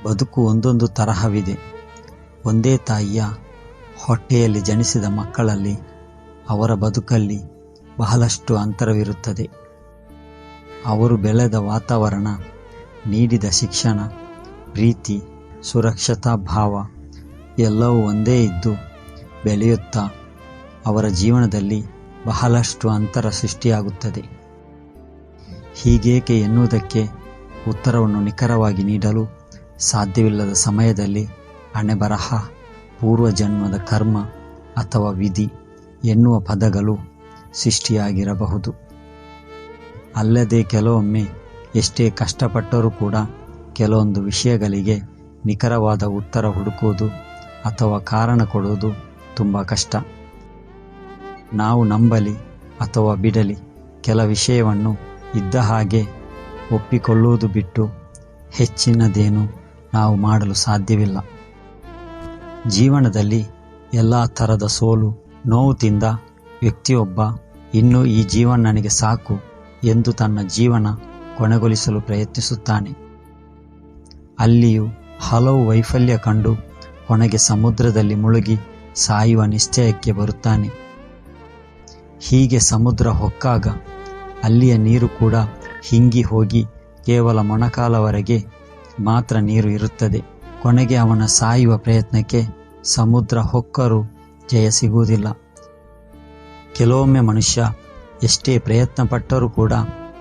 ಬದುಕು ಒಂದೊಂದು ತರಹವಿದೆ. ಒಂದೇ ತಾಯಿಯ ಹೊಟ್ಟೆಯಲ್ಲಿ ಜನಿಸಿದ ಮಕ್ಕಳಲ್ಲಿ ಅವರ ಬದುಕಲ್ಲಿ ಬಹಳಷ್ಟು ಅಂತರವಿರುತ್ತದೆ. ಅವರು ಬೆಳೆದ ವಾತಾವರಣ, ನೀಡಿದ ಶಿಕ್ಷಣ, ಪ್ರೀತಿ, ಸುರಕ್ಷತಾ ಭಾವ ಎಲ್ಲವೂ ಒಂದೇ ಇದ್ದು ಬೆಳೆಯುತ್ತಾ ಅವರ ಜೀವನದಲ್ಲಿ ಬಹಳಷ್ಟು ಅಂತರ ಸೃಷ್ಟಿಯಾಗುತ್ತದೆ. ಹೀಗೇಕೆ ಎನ್ನುವುದಕ್ಕೆ ಉತ್ತರವನ್ನು ನಿಖರವಾಗಿ ನೀಡಲು ಸಾಧ್ಯವಿಲ್ಲದ ಸಮಯದಲ್ಲಿ ಹಣೆಬರಹ, ಪೂರ್ವಜನ್ಮದ ಕರ್ಮ ಅಥವಾ ವಿಧಿ ಎನ್ನುವ ಪದಗಳು ಸೃಷ್ಟಿಯಾಗಿರಬಹುದು. ಅಲ್ಲದೆ ಕೆಲವೊಮ್ಮೆ ಎಷ್ಟೇ ಕಷ್ಟಪಟ್ಟರೂ ಕೂಡ ಕೆಲವೊಂದು ವಿಷಯಗಳಿಗೆ ನಿಖರವಾದ ಉತ್ತರ ಹುಡುಕುವುದು ಅಥವಾ ಕಾರಣ ಕೊಡುವುದು ತುಂಬ ಕಷ್ಟ. ನಾವು ನಂಬಲಿ ಅಥವಾ ಬಿಡಲಿ, ಕೆಲ ವಿಷಯವನ್ನು ಇದ್ದ ಹಾಗೆ ಒಪ್ಪಿಕೊಳ್ಳುವುದು ಬಿಟ್ಟು ಹೆಚ್ಚಿನದೇನು ನಾವು ಮಾಡಲು ಸಾಧ್ಯವಿಲ್ಲ. ಜೀವನದಲ್ಲಿ ಎಲ್ಲ ಥರದ ಸೋಲು ನೋವು ತಿಂದ ವ್ಯಕ್ತಿಯೊಬ್ಬ ಇನ್ನು ಈ ಜೀವನ ನನಗೆ ಸಾಕು ಎಂದು ತನ್ನ ಜೀವನ ಕೊನೆಗೊಳಿಸಲು ಪ್ರಯತ್ನಿಸುತ್ತಾನೆ. ಅಲ್ಲಿಯೂ ಹಲವು ವೈಫಲ್ಯ ಕಂಡು ಕೊನೆಗೆ ಸಮುದ್ರದಲ್ಲಿ ಮುಳುಗಿ ಸಾಯುವ ನಿಶ್ಚಯಕ್ಕೆ ಬರುತ್ತಾನೆ. ಹೀಗೆ ಸಮುದ್ರ ಹೊಕ್ಕಾಗ ಅಲ್ಲಿಯ ನೀರು ಕೂಡ ಹಿಂಗಿ ಹೋಗಿ ಕೇವಲ ಮೊಣಕಾಲವರೆಗೆ ಮಾತ್ರ ನೀರು ಇರುತ್ತದೆ. ಕೊನೆಗೆ ಅವನ ಸಾಯುವ ಪ್ರಯತ್ನಕ್ಕೆ ಸಮುದ್ರ ಹೊಕ್ಕರೂ ಜಯ ಸಿಗುವುದಿಲ್ಲ. ಕೆಲವೊಮ್ಮೆ ಮನುಷ್ಯ ಎಷ್ಟೇ ಪ್ರಯತ್ನ ಪಟ್ಟರೂ ಕೂಡ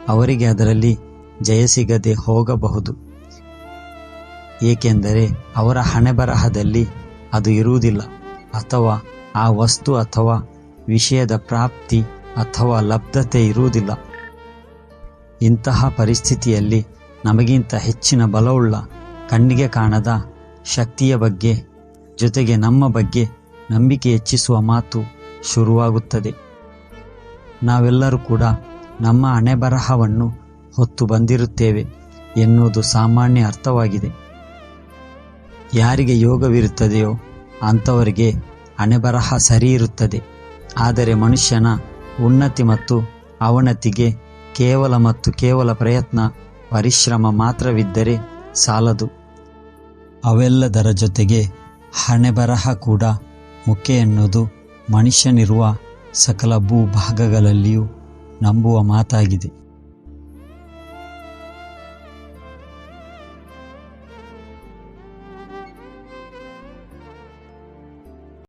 ಅವರಿಗೆ ಅದರಲ್ಲಿ ಜಯ ಸಿಗದೆ ಹೋಗಬಹುದು. ಏಕೆಂದರೆ ಅವರ ಹಣೆಬರಹದಲ್ಲಿ ಅದು ಇರುವುದಿಲ್ಲ, ಅಥವಾ ಆ ವಸ್ತು ಅಥವಾ ವಿಷಯದ ಪ್ರಾಪ್ತಿ ಅಥವಾ ಲಬ್ಧತೆ ಇರುವುದಿಲ್ಲ. ಇಂತಹ ಪರಿಸ್ಥಿತಿಯಲ್ಲಿ ನಮಗಿಂತ ಹೆಚ್ಚಿನ ಬಲವುಳ್ಳ, ಕಣ್ಣಿಗೆ ಕಾಣದ ಶಕ್ತಿಯ ಬಗ್ಗೆ ಜೊತೆಗೆ ನಮ್ಮ ಬಗ್ಗೆ ನಂಬಿಕೆ ಹೆಚ್ಚಿಸುವ ಮಾತು ಶುರುವಾಗುತ್ತದೆ. ನಾವೆಲ್ಲರೂ ಕೂಡ ನಮ್ಮ ಹಣೆಬರಹವನ್ನು ಹೊತ್ತು ಬಂದಿರುತ್ತೇವೆ ಎನ್ನುವುದು ಸಾಮಾನ್ಯ ಅರ್ಥವಾಗಿದೆ. ಯಾರಿಗೆ ಯೋಗವಿರುತ್ತದೆಯೋ ಅಂಥವರಿಗೆ ಹಣೆಬರಹ ಸರಿ ಇರುತ್ತದೆ. ಆದರೆ ಮನುಷ್ಯನ ಉನ್ನತಿ ಮತ್ತು ಅವನತಿಗೆ ಕೇವಲ ಪ್ರಯತ್ನ, ಪರಿಶ್ರಮ ಮಾತ್ರವಿದ್ದರೆ ಸಾಲದು. ಅವೆಲ್ಲದರ ಜೊತೆಗೆ ಹಣೆಬರಹ ಕೂಡ ಮುಖ್ಯ ಎನ್ನುವುದು ಮನುಷ್ಯನಿರುವ ಸಕಲ ಭೂಭಾಗಗಳಲ್ಲಿಯೂ ನಂಬುವ ಮಾತಾಗಿದೆ.